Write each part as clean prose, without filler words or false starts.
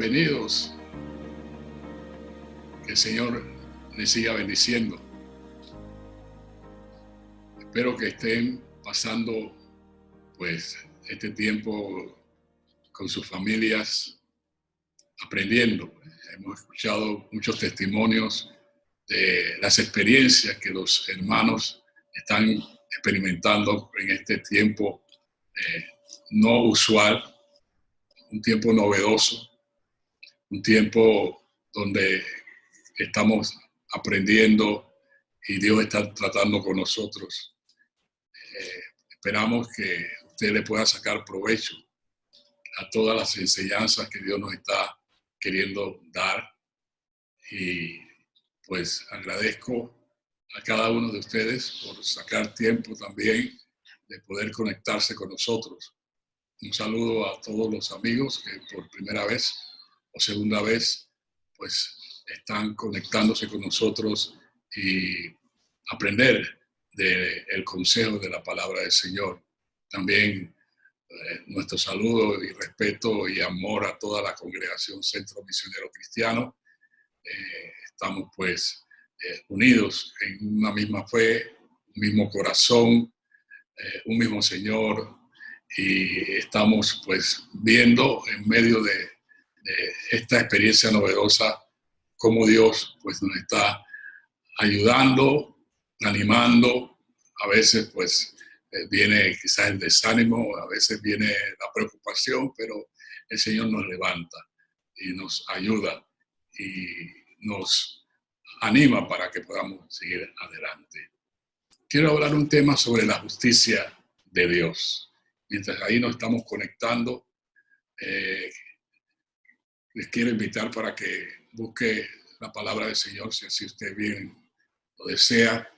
bienvenidos. Que el Señor les siga bendiciendo. Espero que estén pasando pues este tiempo con sus familias aprendiendo. Hemos escuchado muchos testimonios de las experiencias que los hermanos están experimentando en este tiempo no usual, un tiempo novedoso, un tiempo donde estamos aprendiendo y Dios está tratando con nosotros. Esperamos que usted le pueda sacar provecho a todas las enseñanzas que Dios nos está queriendo dar, y pues agradezco a cada uno de ustedes por sacar tiempo también de poder conectarse con nosotros. Un saludo a todos los amigos que por primera vez o segunda vez pues están conectándose con nosotros y aprender del consejo de la palabra del Señor. También nuestro saludo y respeto y amor a toda la congregación Centro Misionero Cristiano. Estamos pues unidos en una misma fe, un mismo corazón, un mismo Señor, y estamos pues viendo en medio de esta experiencia novedosa cómo Dios pues nos está ayudando, animando. A veces pues viene quizás el desánimo, a veces viene la preocupación, pero el Señor nos levanta y nos ayuda y nos anima para que podamos seguir adelante. Quiero hablar un tema sobre la justicia de Dios. Mientras ahí nos estamos conectando, les quiero invitar para que busque la palabra del Señor, si así usted bien lo desea,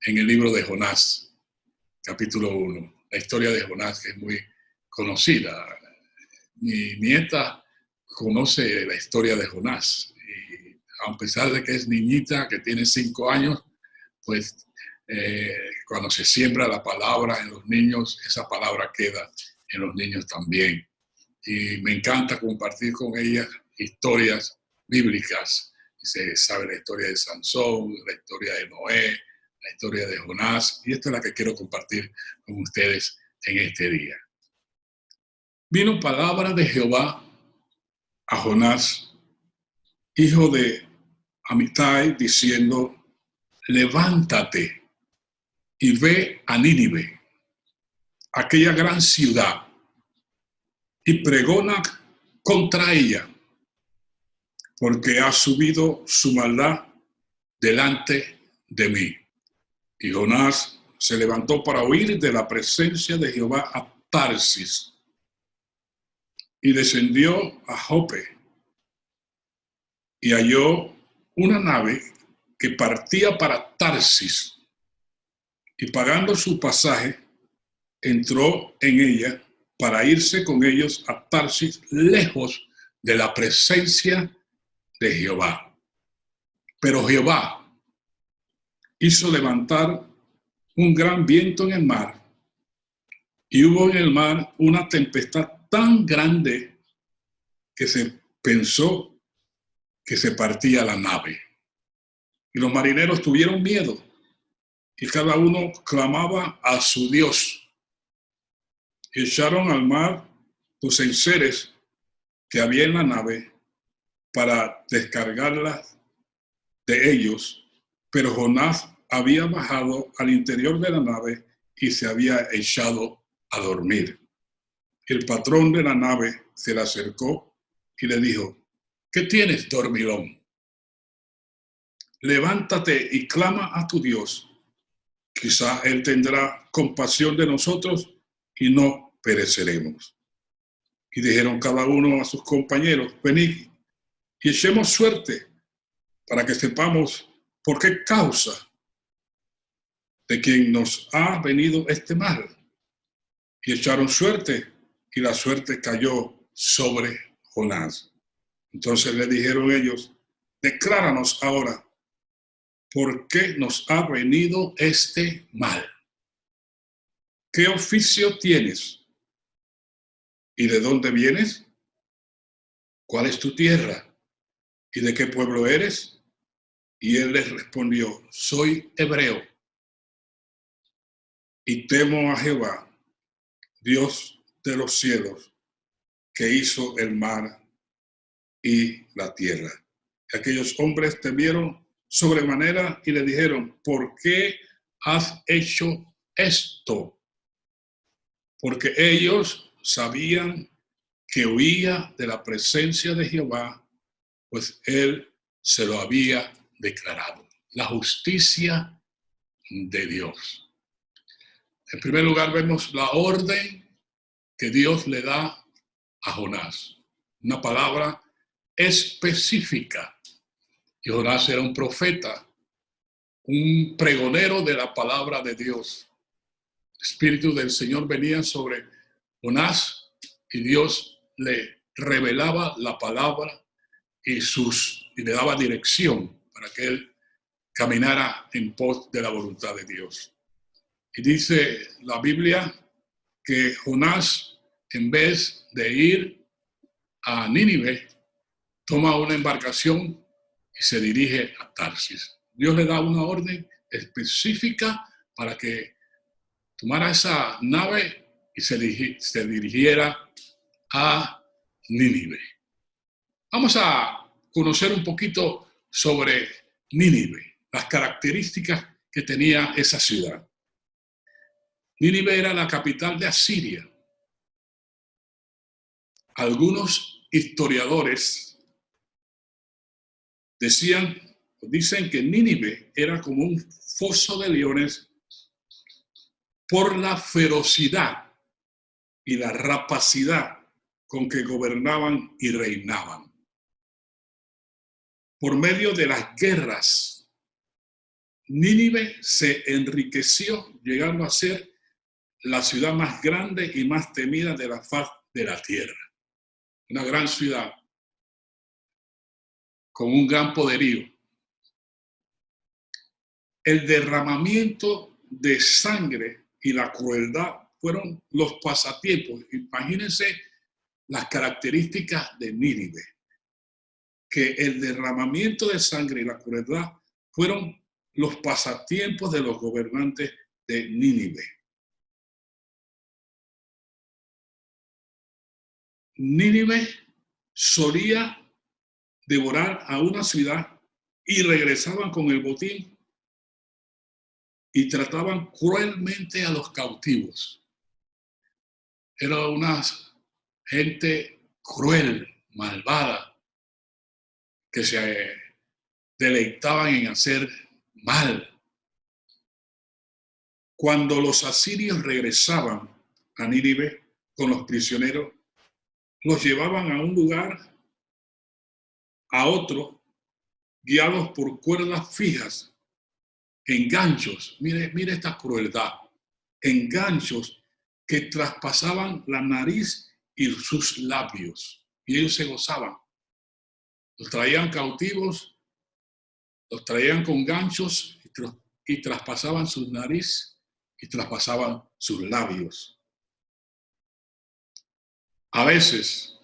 en el libro de Jonás, capítulo 1. La historia de Jonás, que es muy conocida. Mi nieta conoce la historia de Jonás, y a pesar de que es niñita, que tiene 5 años, pues cuando se siembra la palabra en los niños, esa palabra queda en los niños también. Y me encanta compartir con ella historias bíblicas. Se sabe la historia de Sansón, la historia de Noé, la historia de Jonás, y esta es la que quiero compartir con ustedes en este día. Vino palabra de Jehová a Jonás, hijo de Amittai, diciendo: levántate y ve a Nínive, aquella gran ciudad, y pregona contra ella, porque ha subido su maldad delante de mí. Y Jonás se levantó para huir de la presencia de Jehová a Tarsis, y descendió a Jope, y halló una nave que partía para Tarsis, y pagando su pasaje, entró en ella para irse con ellos a Tarsis, lejos de la presencia de Jehová. Pero Jehová hizo levantar un gran viento en el mar, y hubo en el mar una tempestad tan grande que se pensó que se partía la nave. Y los marineros tuvieron miedo, y cada uno clamaba a su Dios. Y echaron al mar los enseres que había en la nave para descargarlas de ellos, pero Jonás había bajado al interior de la nave y se había echado a dormir. El patrón de la nave se le acercó y le dijo: ¿qué tienes, dormilón? Levántate y clama a tu Dios. Quizá él tendrá compasión de nosotros y no pereceremos. Y dijeron cada uno a sus compañeros: venid y echemos suerte para que sepamos por qué causa de quien nos ha venido este mal. Y echaron suerte, y la suerte cayó sobre Jonás. Entonces le dijeron ellos: decláranos ahora por qué nos ha venido este mal. ¿Qué oficio tienes? ¿Y de dónde vienes? ¿cuál es tu tierra? ¿Y de qué pueblo eres? Y él les respondió, soy hebreo y temo a Jehová, Dios de los cielos, que hizo el mar y la tierra. Y aquellos hombres temieron sobremanera y le dijeron, ¿por qué has hecho esto? Porque ellos sabían que huía de la presencia de Jehová, pues él se lo había declarado. La justicia de Dios. En primer lugar vemos la orden que Dios le da a Jonás. Una palabra específica. Y Jonás era un profeta, un pregonero de la palabra de Dios. El Espíritu del Señor venía sobre Jonás y Dios le revelaba la palabra y le daba dirección para que él caminara en pos de la voluntad de Dios. Y dice la Biblia que Jonás, en vez de ir a Nínive, toma una embarcación y se dirige a Tarsis. Dios le da una orden específica para que tomara esa nave y se dirigiera a Nínive. Vamos a conocer un poquito sobre Nínive, las características que tenía esa ciudad. Nínive era la capital de Asiria. Algunos historiadores dicen que Nínive era como un foso de leones por la ferocidad y la rapacidad con que gobernaban y reinaban. Por medio de las guerras, Nínive se enriqueció, llegando a ser la ciudad más grande y más temida de la faz de la tierra. Una gran ciudad con un gran poderío. El derramamiento de sangre y la crueldad fueron los pasatiempos. Imagínense las características de Nínive, que el derramamiento de sangre y la crueldad fueron los pasatiempos de los gobernantes de Nínive. Nínive solía devorar a una ciudad y regresaban con el botín y trataban cruelmente a los cautivos. Era una gente cruel, malvada, que se deleitaban en hacer mal. Cuando los asirios regresaban a Nínive con los prisioneros, los llevaban a un lugar, a otro, guiados por cuerdas fijas, enganchos. Mire esta crueldad. Enganchos que traspasaban la nariz y sus labios. Y ellos se gozaban. Los traían cautivos, los traían con ganchos y traspasaban su nariz y traspasaban sus labios. A veces,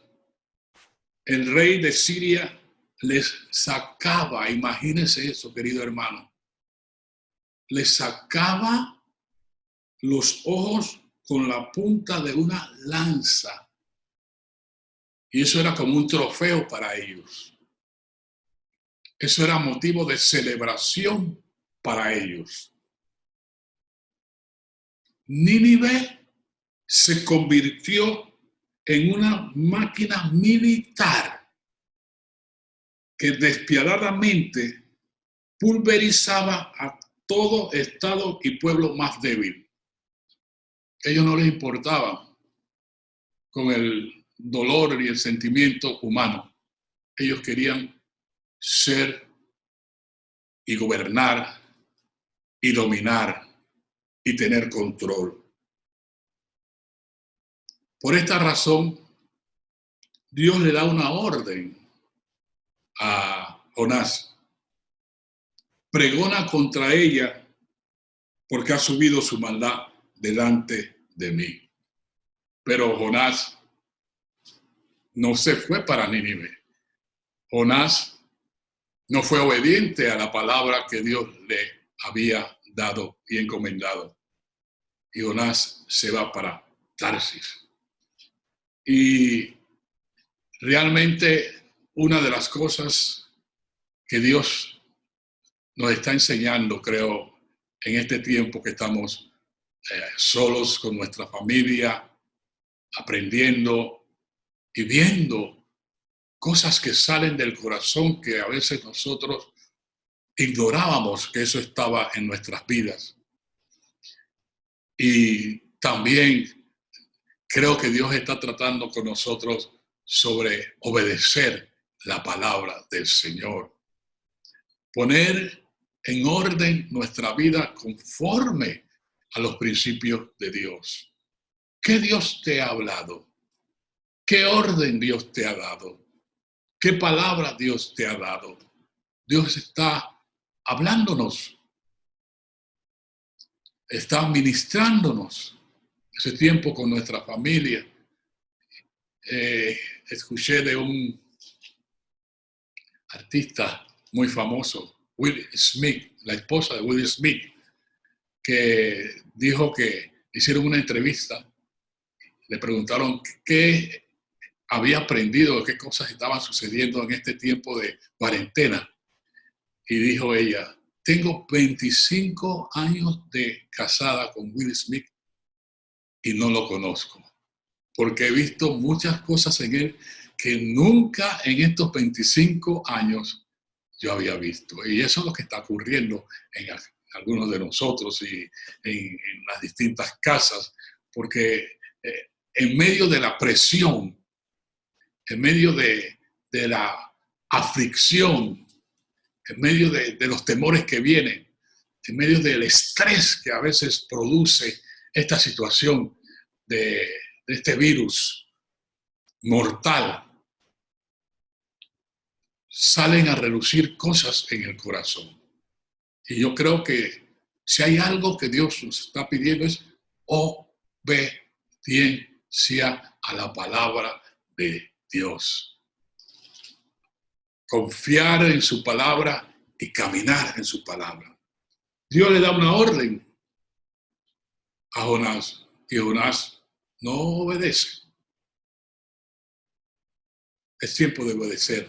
el rey de Siria les sacaba, imagínense eso, querido hermano, les sacaba los ojos con la punta de una lanza. Y eso era como un trofeo para ellos. Eso era motivo de celebración para ellos. Nínive se convirtió en una máquina militar que despiadadamente pulverizaba a todo estado y pueblo más débil. A ellos no les importaba con el dolor y el sentimiento humano. Ellos querían ser y gobernar y dominar y tener control. Por esta razón, Dios le da una orden a Jonás. Pregona contra ella porque ha subido su maldad delante de mí. Pero Jonás no se fue para Nínive. Jonás no fue obediente a la palabra que Dios le había dado y encomendado. Y Jonás se va para Tarsis. Y realmente una de las cosas que Dios nos está enseñando, creo, en este tiempo que estamos solos con nuestra familia, aprendiendo y viendo cosas que salen del corazón que a veces nosotros ignorábamos que eso estaba en nuestras vidas. Y también creo que Dios está tratando con nosotros sobre obedecer la palabra del Señor. Poner en orden nuestra vida conforme a los principios de Dios. ¿Qué Dios te ha hablado? ¿Qué orden Dios te ha dado? ¿Qué palabra Dios te ha dado? Dios está hablándonos, está ministrándonos ese tiempo con nuestra familia. Escuché de un artista muy famoso, Will Smith, la esposa de Will Smith, que dijo que hicieron una entrevista, le preguntaron qué había aprendido, qué cosas estaban sucediendo en este tiempo de cuarentena. Y dijo ella, tengo 25 años de casada con Will Smith y no lo conozco, porque he visto muchas cosas en él que nunca en estos 25 años yo había visto. Y eso es lo que está ocurriendo en algunos de nosotros y en las distintas casas, porque en medio de la presión, en medio de la aflicción, en medio de los temores que vienen, en medio del estrés que a veces produce esta situación de este virus mortal, salen a relucir cosas en el corazón. Y yo creo que si hay algo que Dios nos está pidiendo es obediencia a la palabra de Dios. Confiar en su palabra y caminar en su palabra. Dios le da una orden a Jonás y Jonás no obedece. Es tiempo de obedecer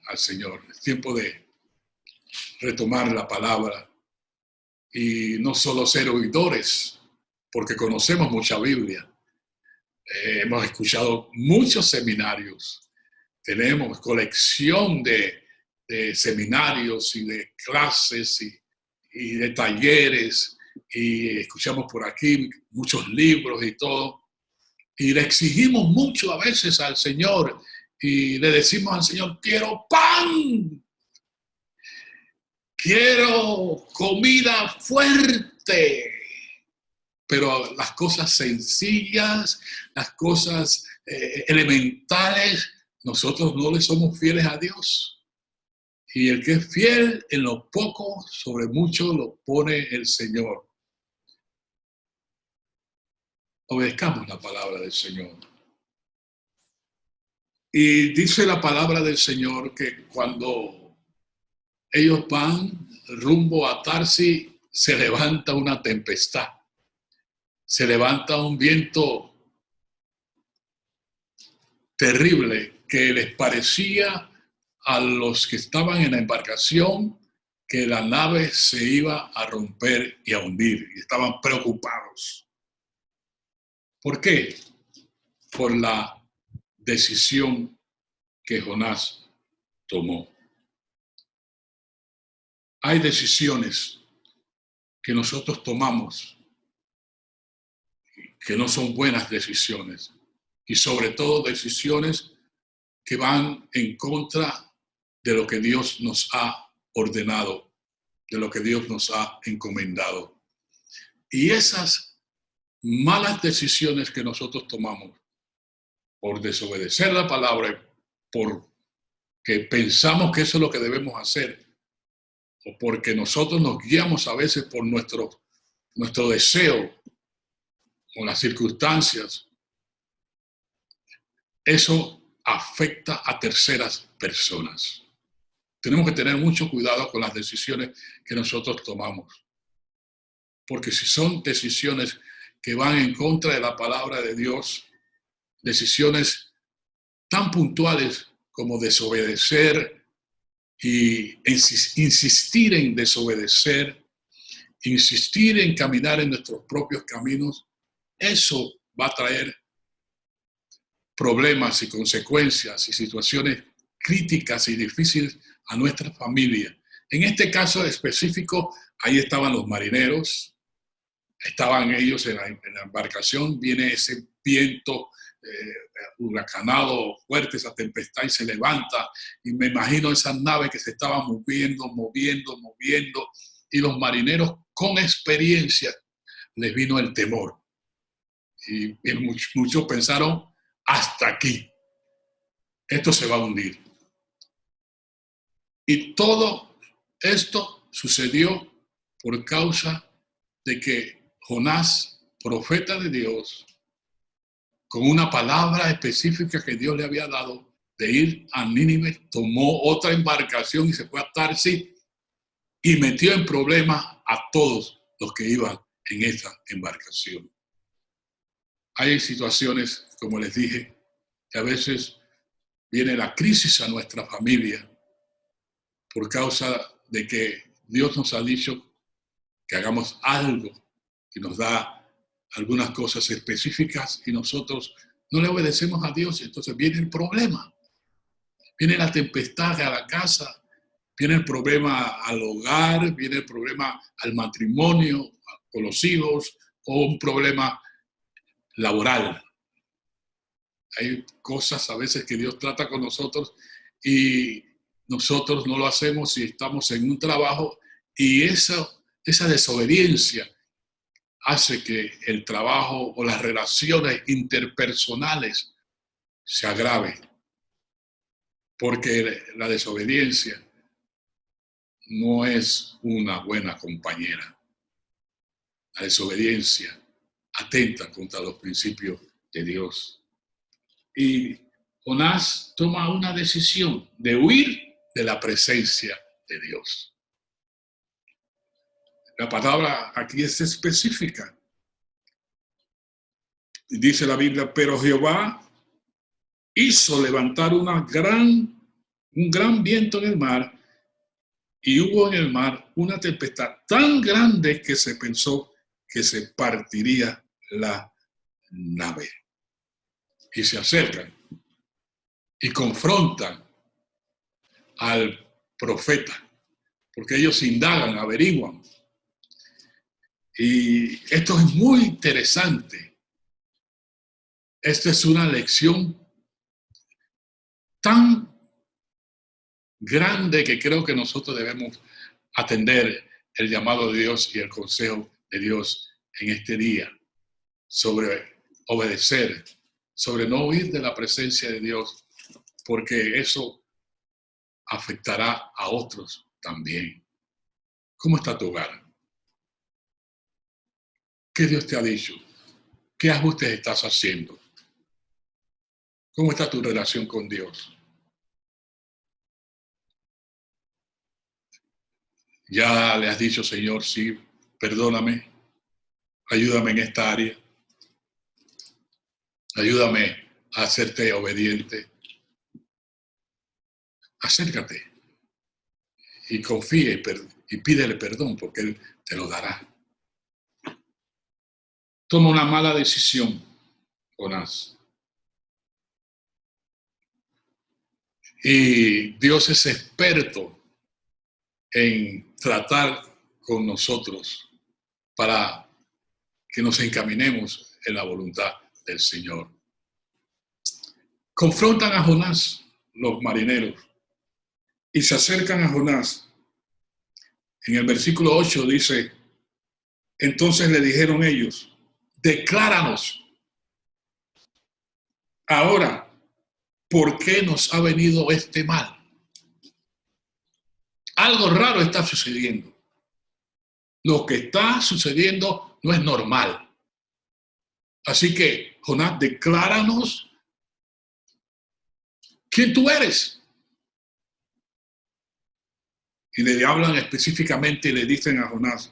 al Señor. Es tiempo de retomar la palabra y no solo ser oidores, porque conocemos mucha Biblia. Hemos escuchado muchos seminarios. Tenemos colección de seminarios y de clases y de talleres, y escuchamos por aquí muchos libros y todo, y le exigimos mucho a veces al Señor, y le decimos al Señor, quiero pan, quiero comida fuerte, pero las cosas sencillas, las cosas elementales, nosotros no le somos fieles a Dios. Y el que es fiel en lo poco, sobre mucho lo pone el Señor. Obedezcamos la palabra del Señor. Y dice la palabra del Señor que cuando ellos van rumbo a Tarsis, se levanta una tempestad. Se levanta un viento terrible que les parecía a los que estaban en la embarcación que la nave se iba a romper y a hundir. Y estaban preocupados. ¿Por qué? Por la decisión que Jonás tomó. Hay decisiones que nosotros tomamos que no son buenas decisiones, y sobre todo decisiones que van en contra de lo que Dios nos ha ordenado, de lo que Dios nos ha encomendado. Y esas malas decisiones que nosotros tomamos por desobedecer la palabra, porque pensamos que eso es lo que debemos hacer, o porque nosotros nos guiamos a veces por nuestro deseo o las circunstancias, eso afecta a terceras personas. Tenemos que tener mucho cuidado con las decisiones que nosotros tomamos. Porque si son decisiones que van en contra de la palabra de Dios, decisiones tan puntuales como desobedecer y insistir en desobedecer, insistir en caminar en nuestros propios caminos, eso va a traer problemas y consecuencias y situaciones críticas y difíciles a nuestra familia. En este caso específico, ahí estaban los marineros, estaban ellos en la embarcación, viene ese viento huracanado fuerte, esa tempestad, y se levanta, y me imagino esa nave que se estaba moviendo, y los marineros con experiencia les vino el temor. Y muchos pensaron, hasta aquí, esto se va a hundir. Y todo esto sucedió por causa de que Jonás, profeta de Dios, con una palabra específica que Dios le había dado de ir a Nínive, tomó otra embarcación y se fue a Tarsis y metió en problemas a todos los que iban en esa embarcación. Hay situaciones, como les dije, que a veces viene la crisis a nuestra familia por causa de que Dios nos ha dicho que hagamos algo, que nos da algunas cosas específicas y nosotros no le obedecemos a Dios, y entonces viene el problema. Viene la tempestad a la casa, viene el problema al hogar, viene el problema al matrimonio, con los hijos, o un problema laboral. Hay cosas a veces que Dios trata con nosotros y nosotros no lo hacemos si estamos en un trabajo, y esa desobediencia hace que el trabajo o las relaciones interpersonales se agraven, porque la desobediencia no es una buena compañera. La desobediencia atenta contra los principios de Dios. Y Jonás toma una decisión de huir de la presencia de Dios. La palabra aquí es específica. Dice la Biblia, pero Jehová hizo levantar un gran viento en el mar, y hubo en el mar una tempestad tan grande que se pensó que se partiría la nave. Y se acercan y confrontan al profeta, porque ellos indagan, averiguan. Y esto es muy interesante. Esta es una lección tan grande que creo que nosotros debemos atender el llamado de Dios y el consejo de Dios en este día sobre obedecer, sobre no huir de la presencia de Dios, porque eso afectará a otros también. ¿Cómo está tu hogar? ¿Qué Dios te ha dicho? ¿Qué ajustes estás haciendo? ¿Cómo está tu relación con Dios? Ya le has dicho, Señor, sí, perdóname, ayúdame en esta área, ayúdame a hacerte obediente. Acércate y confíe y pídele perdón, porque Él te lo dará. Toma una mala decisión, Jonás. Y Dios es experto en tratar con nosotros para que nos encaminemos en la voluntad del Señor. Confrontan a Jonás los marineros y se acercan a Jonás. En el versículo 8 dice, entonces le dijeron ellos, decláranos ahora por qué nos ha venido este mal. Algo raro está sucediendo. Lo que está sucediendo no es normal. Así que, Jonás, decláranos ¿quién tú eres? Y le hablan específicamente y le dicen a Jonás,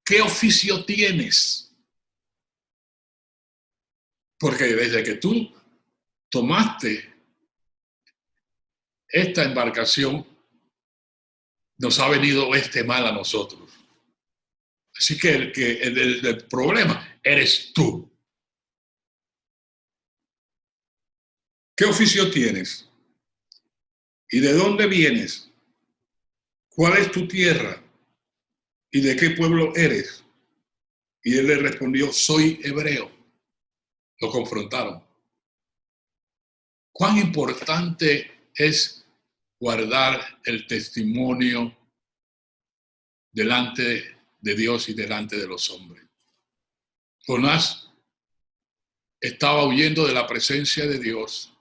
¿qué oficio tienes? Porque desde que tú tomaste esta embarcación, nos ha venido este mal a nosotros. Así que el problema eres tú. ¿Qué oficio tienes? ¿Y de dónde vienes? ¿Cuál es tu tierra? ¿Y de qué pueblo eres? Y él le respondió, soy hebreo. Lo confrontaron. ¿Cuán importante es guardar el testimonio delante de Dios y delante de los hombres? Jonás estaba huyendo de la presencia de Dios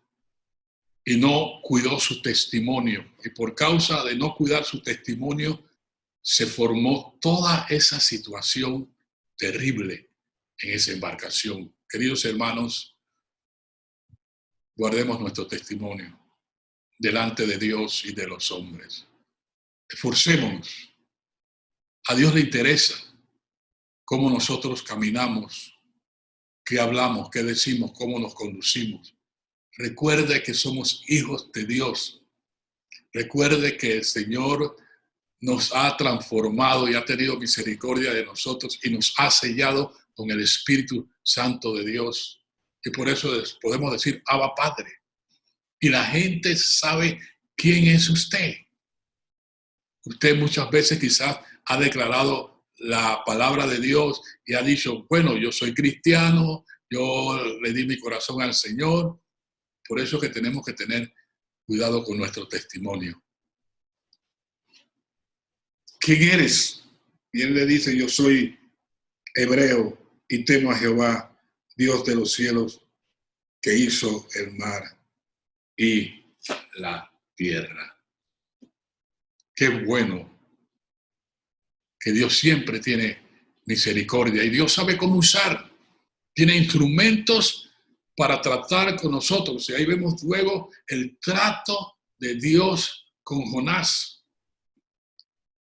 y no cuidó su testimonio. Y por causa de no cuidar su testimonio, se formó toda esa situación terrible en esa embarcación. Queridos hermanos, guardemos nuestro testimonio delante de Dios y de los hombres. Esforcémonos. A Dios le interesa cómo nosotros caminamos, qué hablamos, qué decimos, cómo nos conducimos. Recuerde que somos hijos de Dios. Recuerde que el Señor nos ha transformado y ha tenido misericordia de nosotros y nos ha sellado con el Espíritu Santo de Dios. Y por eso podemos decir, Abba Padre. Y la gente sabe quién es usted. Usted muchas veces quizás ha declarado la palabra de Dios y ha dicho, bueno, yo soy cristiano, yo le di mi corazón al Señor. Por eso es que tenemos que tener cuidado con nuestro testimonio. ¿Quién eres? Y él le dice, yo soy hebreo y temo a Jehová, Dios de los cielos, que hizo el mar y la tierra. Qué bueno que Dios siempre tiene misericordia y Dios sabe cómo usar. Tiene instrumentos para tratar con nosotros. Y ahí vemos luego el trato de Dios con Jonás.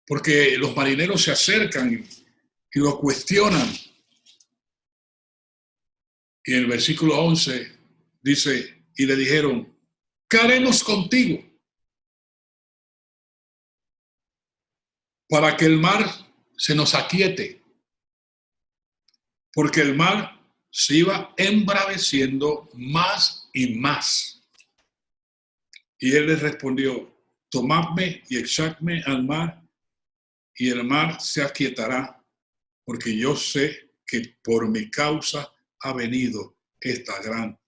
Porque los marineros se acercan y lo cuestionan. Y en el versículo 11 dice, y le dijeron, ¿qué haremos contigo? Para que el mar se nos aquiete. Porque el mar se iba embraveciendo más y más. Y él les respondió, tomadme y echadme al mar, y el mar se aquietará, porque yo sé que por mi causa ha venido esta gran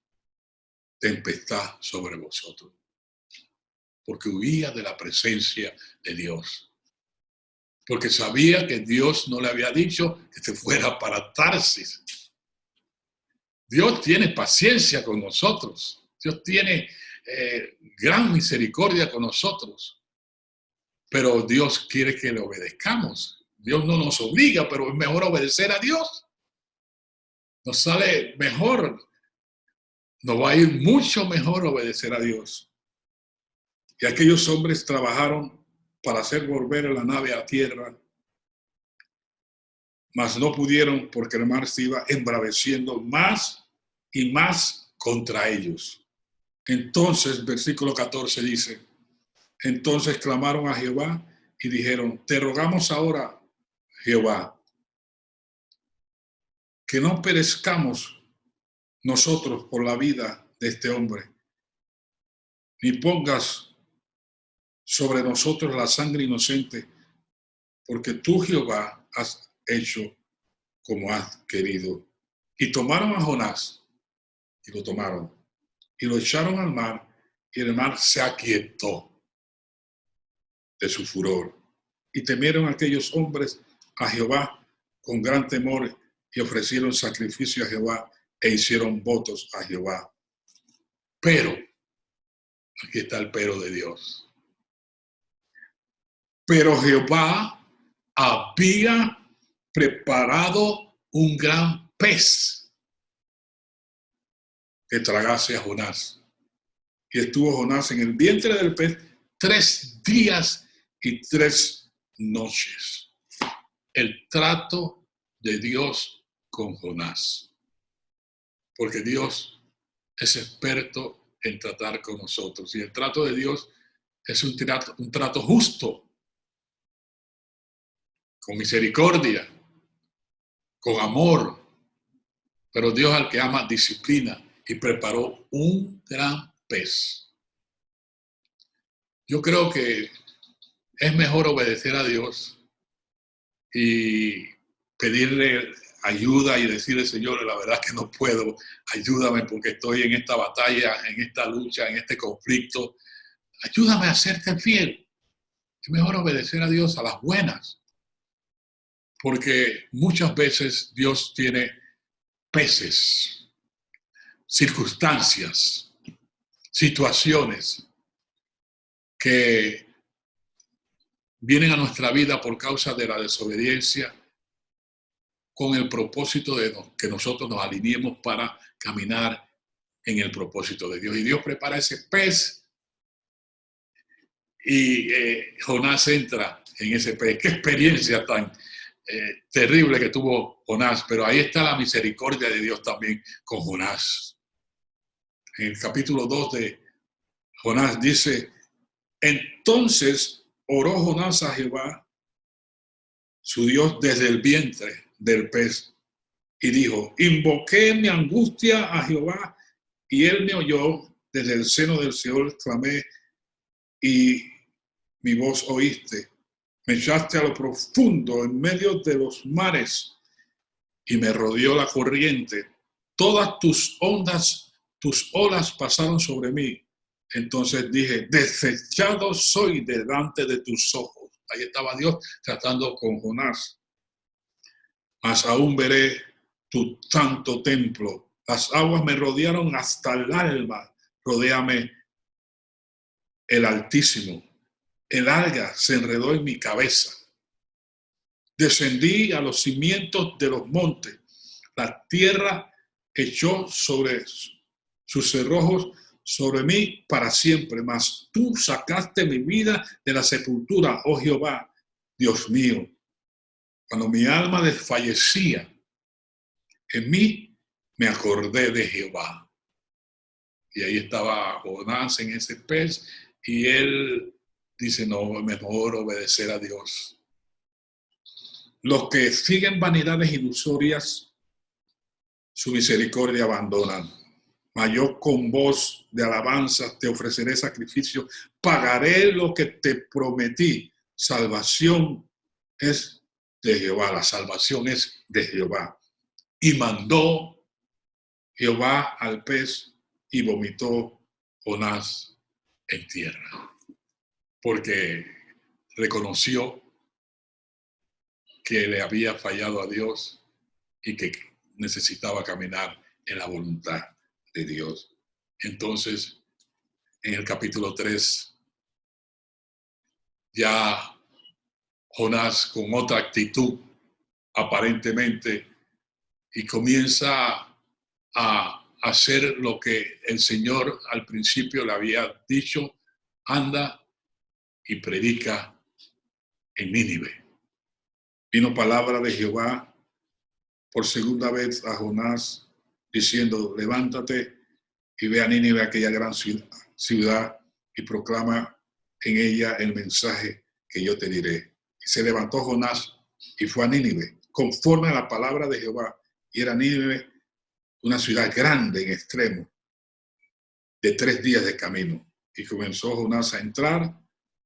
tempestad sobre vosotros. Porque huía de la presencia de Dios. Porque sabía que Dios no le había dicho que se fuera para Tarsis. Dios tiene paciencia con nosotros. Dios tiene gran misericordia con nosotros. Pero Dios quiere que le obedezcamos. Dios no nos obliga, pero es mejor obedecer a Dios. Nos sale mejor. Nos va a ir mucho mejor obedecer a Dios. Y aquellos hombres trabajaron para hacer volver la nave a tierra, mas no pudieron porque el mar se iba embraveciendo más y más contra ellos. Entonces, versículo 14 dice, entonces clamaron a Jehová y dijeron, te rogamos ahora, Jehová, que no perezcamos nosotros por la vida de este hombre, ni pongas sobre nosotros la sangre inocente, porque tú, Jehová, has hecho como has querido. Y tomaron a Jonás, y lo tomaron, y lo echaron al mar, y el mar se aquietó de su furor. Y temieron aquellos hombres a Jehová con gran temor, y ofrecieron sacrificio a Jehová, e hicieron votos a Jehová. Pero, aquí está el pero de Dios. Pero Jehová había preparado un gran pez que tragase a Jonás. Y estuvo Jonás en el vientre del pez 3 días y 3 noches. El trato de Dios con Jonás. Porque Dios es experto en tratar con nosotros. Y el trato de Dios es un trato justo, con misericordia, con amor. Pero Dios al que ama disciplina y preparó un gran pez. Yo creo que es mejor obedecer a Dios y pedirle ayuda y decirle, Señor, la verdad que no puedo, ayúdame porque estoy en esta batalla, en esta lucha, en este conflicto. Ayúdame a serte fiel. Es mejor obedecer a Dios a las buenas, porque muchas veces Dios tiene peces, circunstancias, situaciones que vienen a nuestra vida por causa de la desobediencia, con el propósito de que nosotros nos alineemos para caminar en el propósito de Dios. Y Dios prepara ese pez y Jonás entra en ese pez. Qué experiencia tan terrible que tuvo Jonás, pero ahí está la misericordia de Dios también con Jonás. En el capítulo 2 de Jonás dice, entonces oró Jonás a Jehová, su Dios, desde el vientre del pez, y dijo, invoqué mi angustia a Jehová, y él me oyó desde el seno del Seol, clamé, y mi voz oíste. Me echaste a lo profundo, en medio de los mares, y me rodeó la corriente. Todas tus ondas, tus olas pasaron sobre mí. Entonces dije, desechado soy delante de tus ojos. Ahí estaba Dios tratando con Jonás. Mas aún veré tu santo templo. Las aguas me rodearon hasta el alma. Rodéame el Altísimo. El alga se enredó en mi cabeza. Descendí a los cimientos de los montes. La tierra echó sobre sus cerrojos sobre mí para siempre. Mas tú sacaste mi vida de la sepultura, oh Jehová, Dios mío. Cuando mi alma desfallecía, en mí me acordé de Jehová. Y ahí estaba Jonás en ese pez y él dice, no, mejor obedecer a Dios. Los que siguen vanidades ilusorias, su misericordia abandonan. Mas yo con voz de alabanza te ofreceré sacrificio, pagaré lo que te prometí. Salvación es de Jehová, la salvación es de Jehová. Y mandó Jehová al pez y vomitó Jonás en tierra, porque reconoció que le había fallado a Dios y que necesitaba caminar en la voluntad de Dios. Entonces, en el capítulo 3, ya Jonás con otra actitud, aparentemente, y comienza a hacer lo que el Señor al principio le había dicho, anda y predica en Nínive. Vino palabra de Jehová por segunda vez a Jonás, diciendo, levántate y ve a Nínive, aquella gran ciudad, y proclama en ella el mensaje que yo te diré. Y se levantó Jonás y fue a Nínive, conforme a la palabra de Jehová. Y era Nínive una ciudad grande en extremo, de 3 días de camino. Y comenzó Jonás a entrar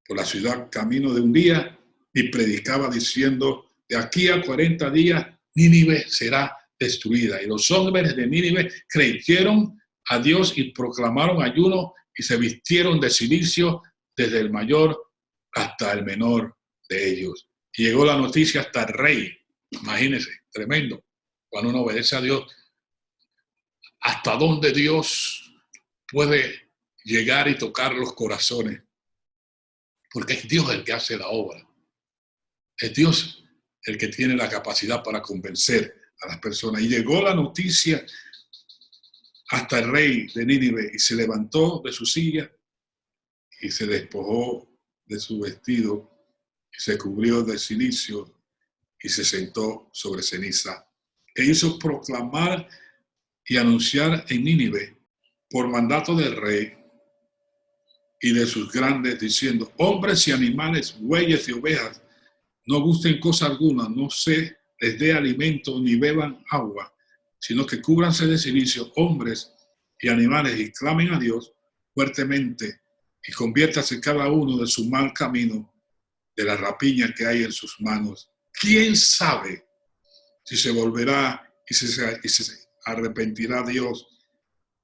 por la ciudad camino de un día y predicaba diciendo, de aquí a 40 días Nínive será destruida. Y los hombres de Nínive creyeron a Dios y proclamaron ayuno y se vistieron de cilicio desde el mayor hasta el menor de ellos. Y llegó la noticia hasta el rey. Imagínense, tremendo. Cuando uno obedece a Dios, hasta dónde Dios puede llegar y tocar los corazones. Porque es Dios el que hace la obra. Es Dios el que tiene la capacidad para convencer a las personas. Y llegó la noticia hasta el rey de Nínive, y se levantó de su silla y se despojó de su vestido y se cubrió de cilicio y se sentó sobre ceniza. E hizo proclamar y anunciar en Nínive por mandato del rey y de sus grandes, diciendo: hombres y animales, bueyes y ovejas, no gusten cosa alguna, no se les dé alimento ni beban agua, sino que cúbranse de cilicio, hombres y animales, y clamen a Dios fuertemente, y conviértase cada uno de su mal camino, de la rapiña que hay en sus manos. ¿Quién sabe si se volverá y se arrepentirá Dios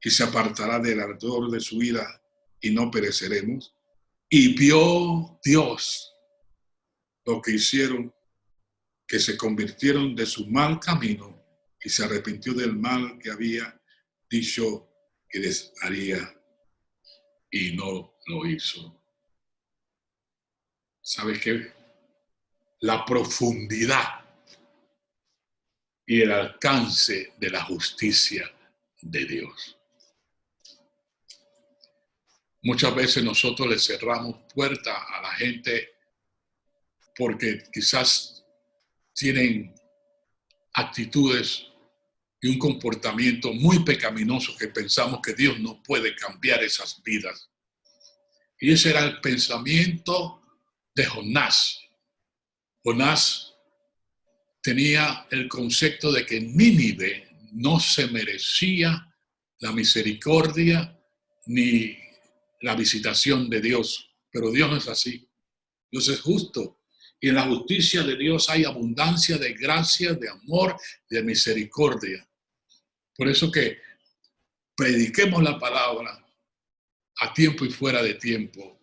y se apartará del ardor de su ira y no pereceremos? Y vio Dios lo que hicieron, que se convirtieron de su mal camino y se arrepintió del mal que había dicho que les haría y no lo hizo. ¿Sabes qué? La profundidad y el alcance de la justicia de Dios. Muchas veces nosotros le cerramos puertas a la gente porque quizás tienen actitudes y un comportamiento muy pecaminoso que pensamos que Dios no puede cambiar esas vidas. Y ese era el pensamiento de Jonás. Jonás tenía el concepto de que Nínive no se merecía la misericordia ni la visitación de Dios. Pero Dios no es así. Dios es justo. Y en la justicia de Dios hay abundancia de gracia, de amor, de misericordia. Por eso que prediquemos la palabra a tiempo y fuera de tiempo.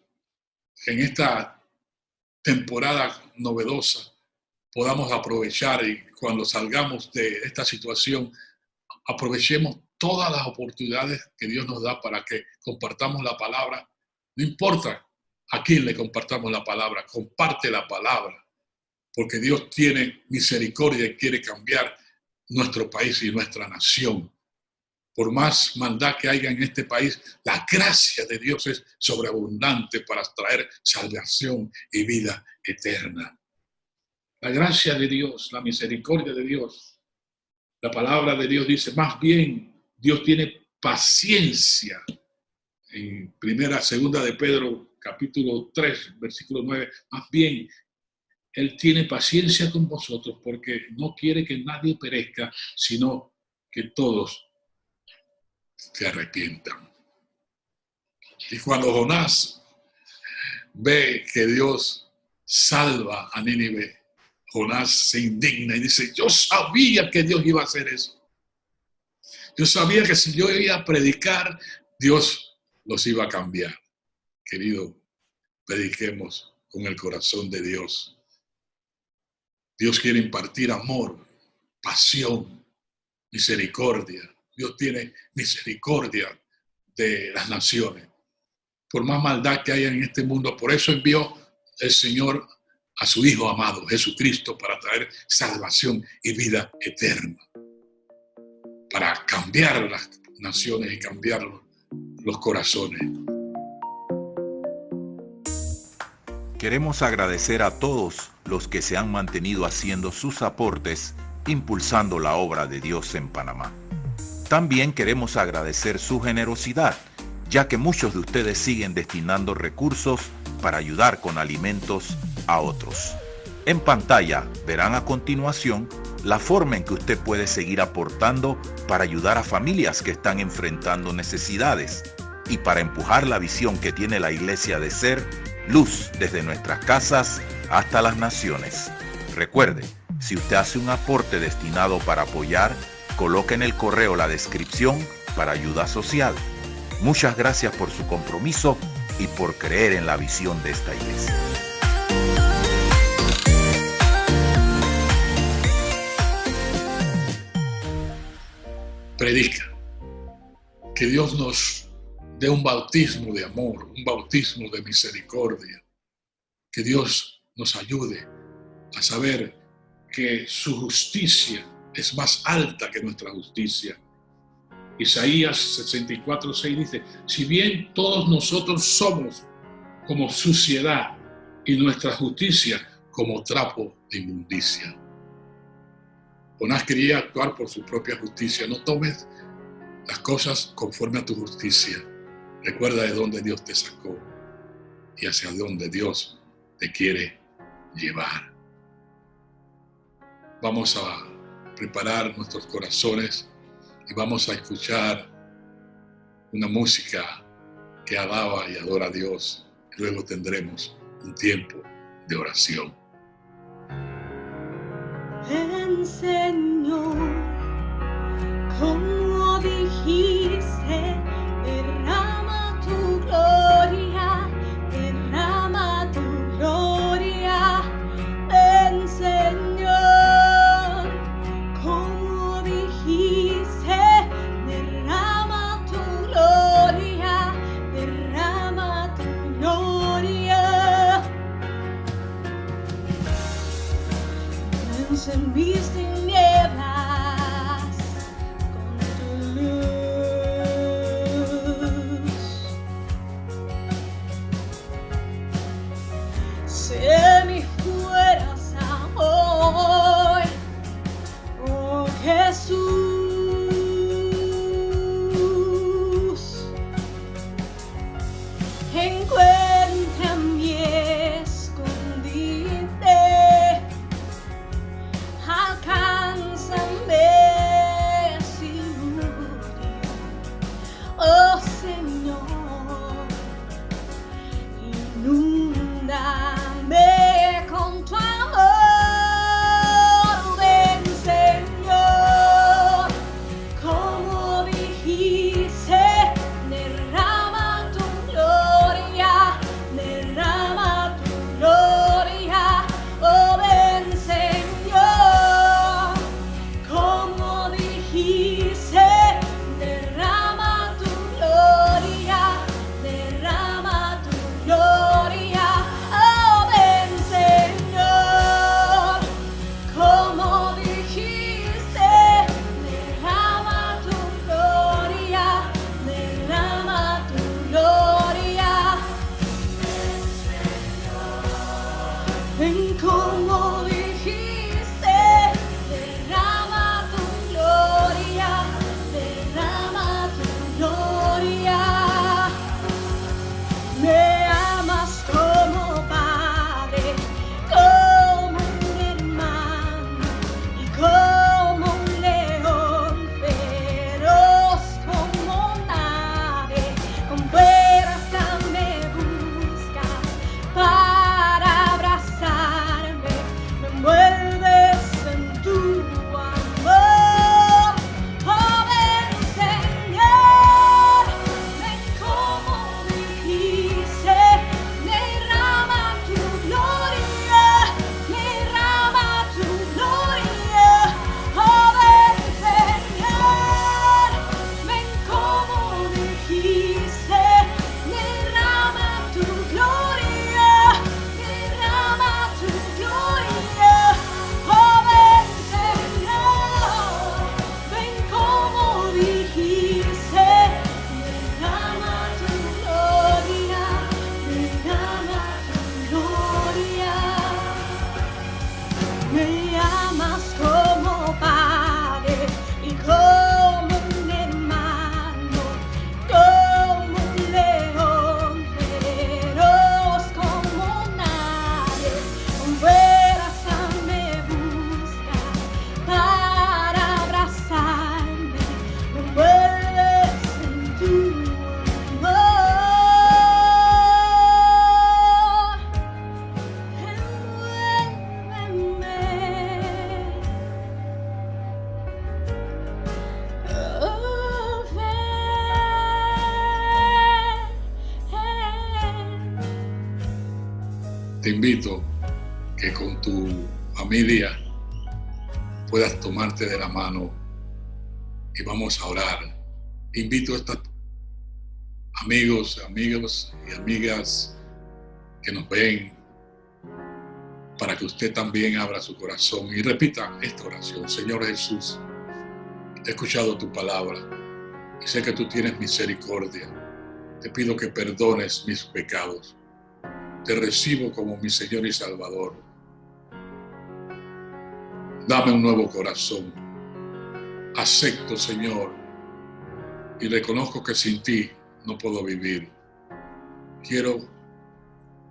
En esta temporada novedosa podamos aprovechar, y cuando salgamos de esta situación, aprovechemos todas las oportunidades que Dios nos da para que compartamos la palabra. No importa a quién le compartamos la palabra, comparte la palabra, porque Dios tiene misericordia y quiere cambiar nuestro país y nuestra nación. Por más maldad que haya en este país, la gracia de Dios es sobreabundante para traer salvación y vida eterna. La gracia de Dios, la misericordia de Dios, la palabra de Dios dice, más bien, Dios tiene paciencia. En segunda de Pedro, capítulo 3, versículo 9, más bien, Él tiene paciencia con vosotros porque no quiere que nadie perezca, sino que todos se arrepientan. Y cuando Jonás ve que Dios salva a Nínive, Jonás se indigna y dice, yo sabía que Dios iba a hacer eso. Yo sabía que si yo iba a predicar, Dios los iba a cambiar. Querido, prediquemos con el corazón de Dios. Dios quiere impartir amor, pasión, misericordia. Dios tiene misericordia de las naciones. Por más maldad que haya en este mundo, por eso envió el Señor a su Hijo amado, Jesucristo, para traer salvación y vida eterna. Para cambiar las naciones y cambiar los corazones. Queremos agradecer a todos los que se han mantenido haciendo sus aportes, impulsando la obra de Dios en Panamá. También queremos agradecer su generosidad, ya que muchos de ustedes siguen destinando recursos para ayudar con alimentos a otros. En pantalla verán a continuación la forma en que usted puede seguir aportando para ayudar a familias que están enfrentando necesidades y para empujar la visión que tiene la Iglesia de ser luz desde nuestras casas hasta las naciones. Recuerde, si usted hace un aporte destinado para apoyar, coloque en el correo la descripción para ayuda social. Muchas gracias por su compromiso y por creer en la visión de esta iglesia. Predica. Que Dios nos dé un bautismo de amor, un bautismo de misericordia. Que Dios nos ayude a saber que su justicia es más alta que nuestra justicia. Isaías 64:6 dice, si bien todos nosotros somos como suciedad y nuestra justicia como trapo de inmundicia. Jonás quería actuar por su propia justicia. No tomes las cosas conforme a tu justicia. Recuerda de dónde Dios te sacó y hacia dónde Dios te quiere llevar. Vamos a preparar nuestros corazones y vamos a escuchar una música que alaba y adora a Dios. Luego tendremos un tiempo de oración. Ven, Señor, como dijiste, derrama tu gloria, derrama tu gloria. Ven, Señor, como dijiste, derrama tu gloria, derrama tu gloria. En mis tinieblas con tu luz. Sé mi fuerza hoy, oh Jesús. Encuentra mi escondite. Alcánzame sin odio, oh Señor, inúndame con tu amor. Ven, Señor, como dijiste, derrama tu gloria, derrama tu gloria. Oh, ven, Señor, como dijiste, derrama tu gloria, derrama tu gloria. Oh, ven, Señor, como dijiste, derrama tu gloria, derrama tu gloria. Ven, como dijiste, derrama tu gloria, derrama tu gloria. Me amas como Padre, como un hermano y como un león feroz, como un ave, con fuerza me buscas para abrazarme, me envuelves en tu amor. Oh, ven, Señor, ven como dijiste, derrama tu gloria, derrama tu gloria. Oh, ven, Señor, ven como dijiste, derrama tu gloria, derrama tu gloria. Oh, ven, Señor, ven como dijiste, derrama tu gloria, derrama tu gloria. Me amas como Padre y como un hermano, como un león feroz, como un ave, con fuerza me buscas para abrazarme, me envuelves en tu amor. Envuélveme. Oh, ven. Te invito que con tu familia puedas tomarte de la mano y vamos a orar. Invito a estos amigos y amigas que nos ven para que usted también abra su corazón y repita esta oración. Señor Jesús, he escuchado tu palabra y sé que tú tienes misericordia. Te pido que perdones mis pecados. Te recibo como mi Señor y Salvador. Dame un nuevo corazón. Acepto, Señor, y reconozco que sin ti no puedo vivir. Quiero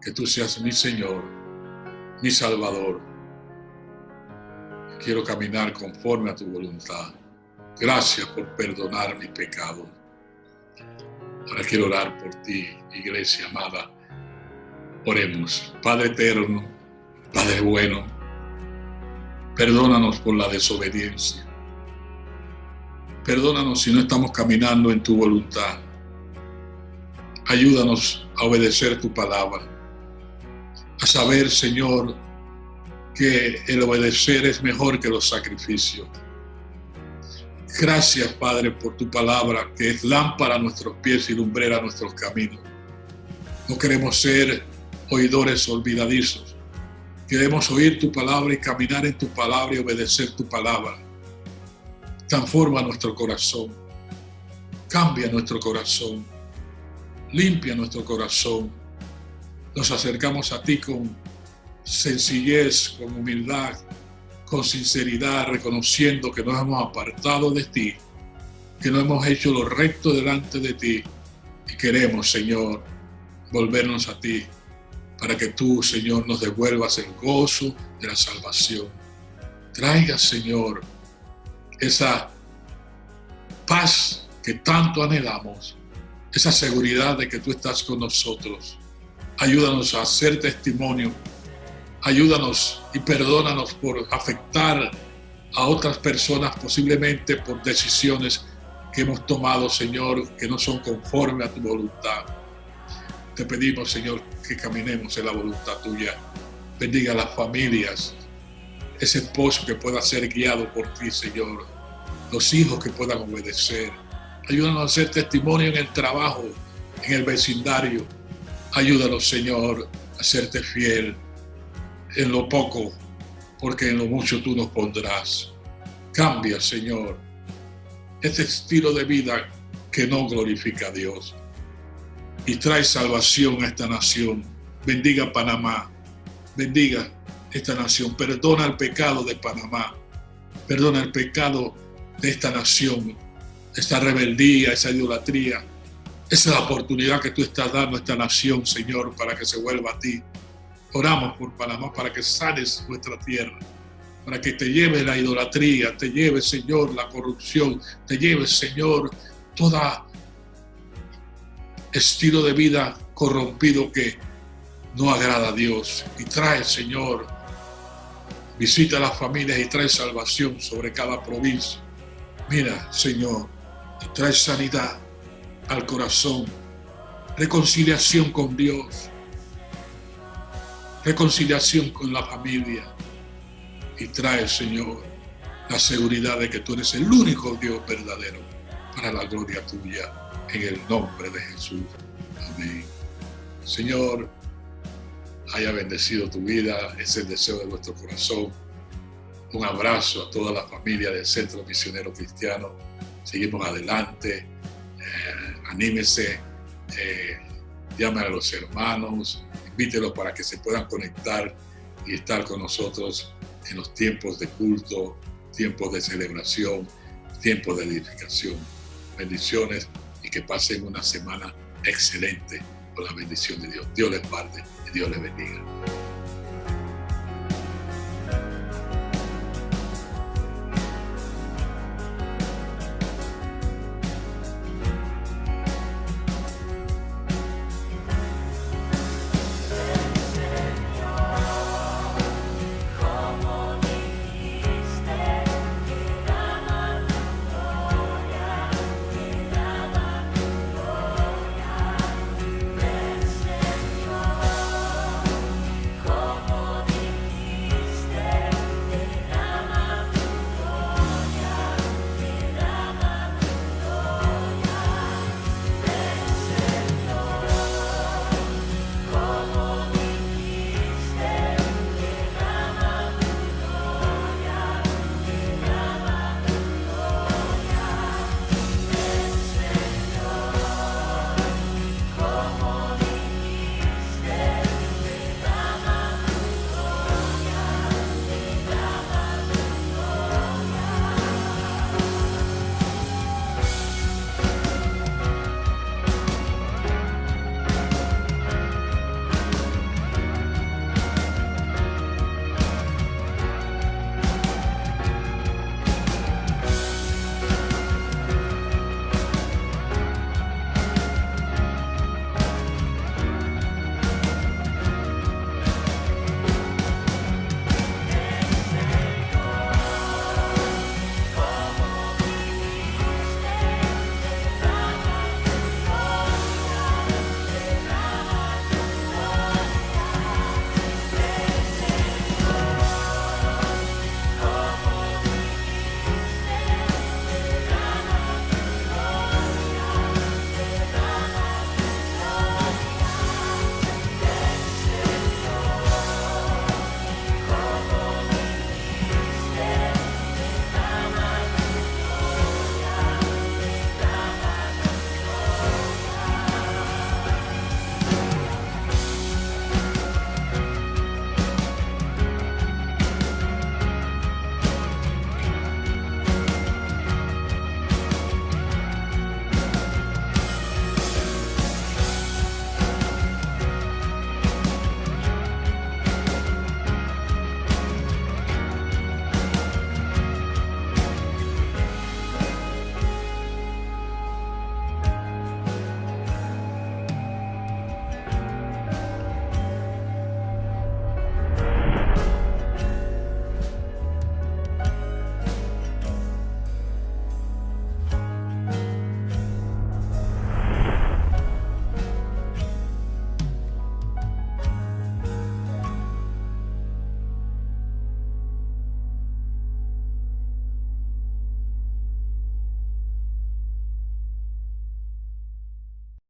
que tú seas mi Señor, mi Salvador. Quiero caminar conforme a tu voluntad. Gracias por perdonar mi pecado. Ahora quiero orar por ti, iglesia amada. Oremos. Padre eterno, Padre bueno, perdónanos por la desobediencia. Perdónanos si no estamos caminando en tu voluntad. Ayúdanos a obedecer tu palabra. A saber, Señor, que el obedecer es mejor que los sacrificios. Gracias, Padre, por tu palabra, que es lámpara a nuestros pies y lumbrera a nuestros caminos. No queremos ser oidores olvidadizos. Queremos oír tu palabra y caminar en tu palabra y obedecer tu palabra. Transforma nuestro corazón. Cambia nuestro corazón. Limpia nuestro corazón. Nos acercamos a ti con sencillez, con humildad, con sinceridad, reconociendo que nos hemos apartado de ti, que no hemos hecho lo recto delante de ti y queremos, Señor, volvernos a ti para que tú, Señor, nos devuelvas el gozo de la salvación. Traiga, Señor, esa paz que tanto anhelamos, esa seguridad de que tú estás con nosotros. Ayúdanos a hacer testimonio. Ayúdanos y perdónanos por afectar a otras personas, posiblemente por decisiones que hemos tomado, Señor, que no son conformes a tu voluntad. Te pedimos, Señor, que caminemos en la voluntad tuya. Bendiga a las familias, ese esposo que pueda ser guiado por ti, Señor, los hijos que puedan obedecer. Ayúdanos a hacer testimonio en el trabajo, en el vecindario. Ayúdanos, Señor, a serte fiel en lo poco, porque en lo mucho tú nos pondrás. Cambia, Señor, este estilo de vida que no glorifica a Dios y trae salvación a esta nación. Bendiga Panamá, bendiga esta nación. Perdona el pecado de Panamá, perdona el pecado de esta nación, esta rebeldía, esa idolatría. Esa es la oportunidad que tú estás dando a esta nación, Señor, para que se vuelva a ti. Oramos por Panamá para que sanes nuestra tierra, para que te lleve la idolatría, te lleve, Señor, la corrupción, te lleve, Señor, todo estilo de vida corrompido que no agrada a Dios. Y trae, Señor, visita a las familias y trae salvación sobre cada provincia. Mira, Señor, y trae sanidad al corazón, reconciliación con Dios, reconciliación con la familia y trae, Señor, la seguridad de que tú eres el único Dios verdadero para la gloria tuya, en el nombre de Jesús. Amén. Señor, haya bendecido tu vida, es el deseo de nuestro corazón. Un abrazo a toda la familia del Centro Misionero Cristiano. Seguimos adelante, anímese, llame a los hermanos, invítelos para que se puedan conectar y estar con nosotros en los tiempos de culto, tiempos de celebración, tiempos de edificación. Bendiciones y que pasen una semana excelente con la bendición de Dios. Dios les guarde y Dios les bendiga.